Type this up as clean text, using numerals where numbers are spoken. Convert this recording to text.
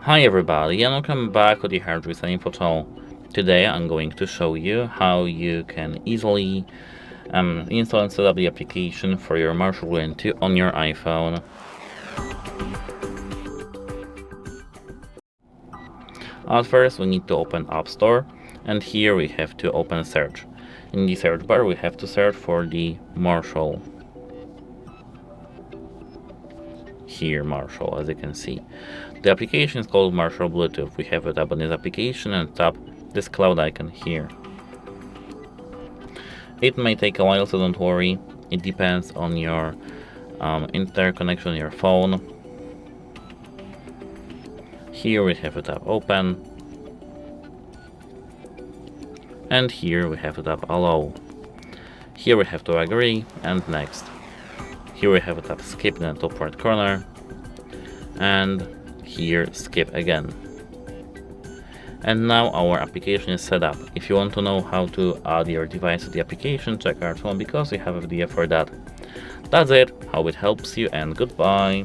Hi everybody and welcome back to the HardReset.Info channel. Today I'm going to show you how you can easily install and set up the application for your MARSHALL WILLEN II on your iPhone. At first we need to open App Store, and here we have to open search. In the search bar we have to search for the MARSHALL. Here, MARSHALL, as you can see. The application is called MARSHALL Bluetooth. We have to tap on this application and tap this cloud icon here. It may take a while, so don't worry. It depends on your interconnection on your phone. Here we have to tap open. And here we have to tap allow. Here we have to agree and next. Here we have a tap skip in the top right corner, and here skip again. And now our application is set up. If you want to know how to add your device to the application, check our channel because we have a video for that. That's it, hope it helps you and goodbye.